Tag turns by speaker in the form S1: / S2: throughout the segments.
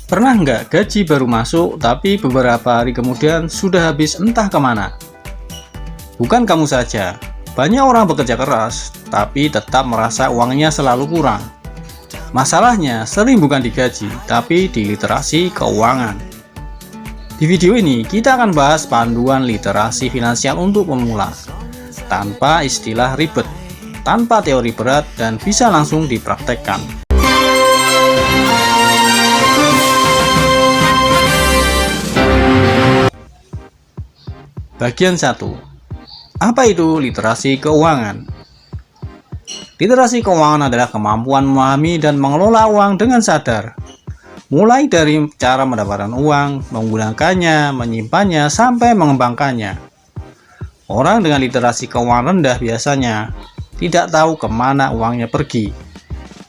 S1: Pernah nggak gaji baru masuk tapi beberapa hari kemudian sudah habis entah kemana? Bukan kamu saja, banyak orang bekerja keras tapi tetap merasa uangnya selalu kurang. Masalahnya sering bukan di gaji, tapi di literasi keuangan. Di video ini kita akan bahas panduan literasi finansial untuk pemula, tanpa istilah ribet, tanpa teori berat, dan bisa langsung dipraktekkan. Bagian 1. Apa itu literasi keuangan? Literasi keuangan adalah kemampuan memahami dan mengelola uang dengan sadar. Mulai dari cara mendapatkan uang, menggunakannya, menyimpannya, sampai mengembangkannya. Orang dengan literasi keuangan rendah biasanya tidak tahu kemana uangnya pergi.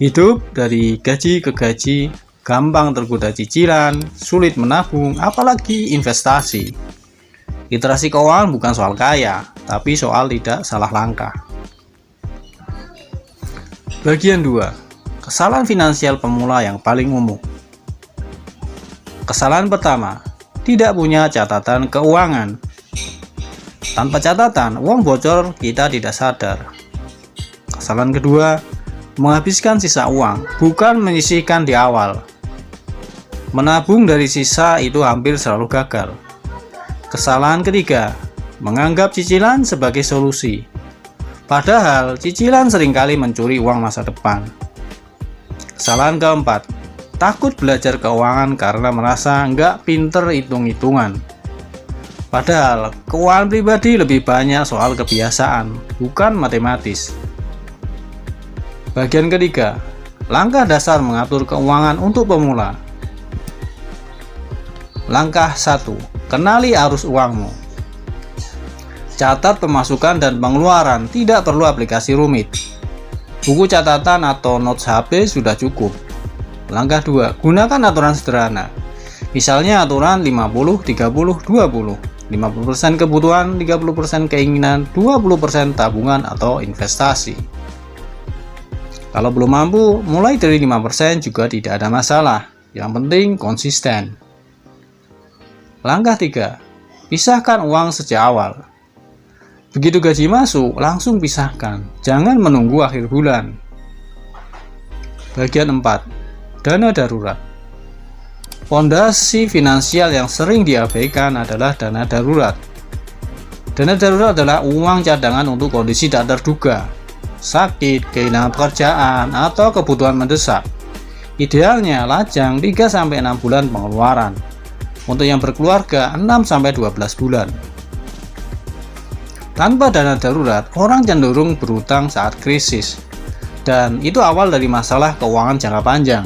S1: Hidup dari gaji ke gaji, gampang tergoda cicilan, sulit menabung, apalagi investasi. Literasi keuangan bukan soal kaya, tapi soal tidak salah langkah. Bagian 2. Kesalahan finansial pemula yang paling umum. Kesalahan pertama, tidak punya catatan keuangan. Tanpa catatan, uang bocor kita tidak sadar. Kesalahan kedua, menghabiskan sisa uang, bukan menyisihkan di awal. Menabung dari sisa itu hampir selalu gagal. Kesalahan ketiga, menganggap cicilan sebagai solusi. Padahal cicilan seringkali mencuri uang masa depan. Kesalahan keempat, takut belajar keuangan karena merasa nggak pinter hitung-hitungan. Padahal keuangan pribadi lebih banyak soal kebiasaan, bukan matematis. Bagian ketiga, langkah dasar mengatur keuangan untuk pemula. Langkah 1. Kenali arus uangmu. Catat pemasukan dan pengeluaran, tidak perlu aplikasi rumit. Buku catatan atau notes HP sudah cukup. Langkah 2. Gunakan aturan sederhana. Misalnya aturan 50-30-20. 50% kebutuhan, 30% keinginan, 20% tabungan atau investasi. Kalau belum mampu, mulai dari 5% juga tidak ada masalah. Yang penting konsisten. Langkah 3. Pisahkan uang sejak awal. Begitu gaji masuk, langsung pisahkan. Jangan menunggu akhir bulan. Bagian 4. Dana darurat. Fondasi finansial yang sering diabaikan adalah dana darurat. Dana darurat adalah uang cadangan untuk kondisi tak terduga, sakit, kehilangan pekerjaan, atau kebutuhan mendesak. Idealnya lajang 3-6 bulan pengeluaran. Untuk yang berkeluarga 6-12 bulan. Tanpa dana darurat, orang cenderung berutang saat krisis. Dan itu awal dari masalah keuangan jangka panjang.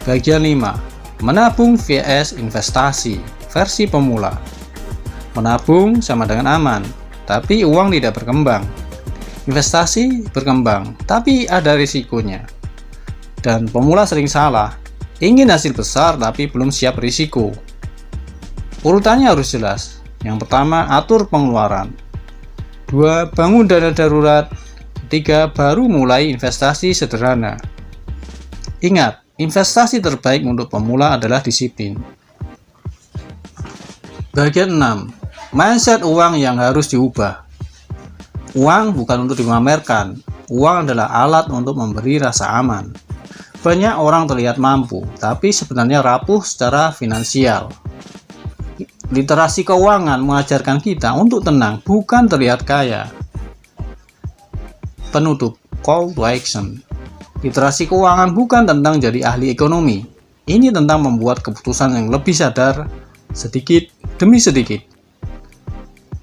S1: Bagian 5. Menabung vs investasi versi pemula. Menabung sama dengan aman, tapi uang tidak berkembang. Investasi berkembang, tapi ada risikonya. Dan pemula sering salah, ingin hasil besar tapi belum siap risiko. Urutannya harus jelas. Yang pertama, atur pengeluaran. 2. Bangun dana darurat. 3. Baru mulai investasi sederhana. Ingat, investasi terbaik untuk pemula adalah disiplin. Bagian 6. Mindset uang yang harus diubah. Uang bukan untuk dipamerkan. Uang adalah alat untuk memberi rasa aman. Banyak orang terlihat mampu, tapi sebenarnya rapuh secara finansial. Literasi keuangan mengajarkan kita untuk tenang, bukan terlihat kaya. Penutup, call to action. Literasi keuangan bukan tentang jadi ahli ekonomi. Ini tentang membuat keputusan yang lebih sadar, sedikit demi sedikit.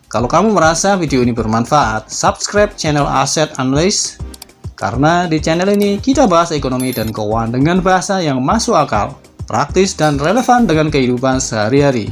S1: Kalau kamu merasa video ini bermanfaat, subscribe channel Asset Analyst, karena di channel ini kita bahas ekonomi dan keuangan dengan bahasa yang masuk akal, praktis, dan relevan dengan kehidupan sehari-hari.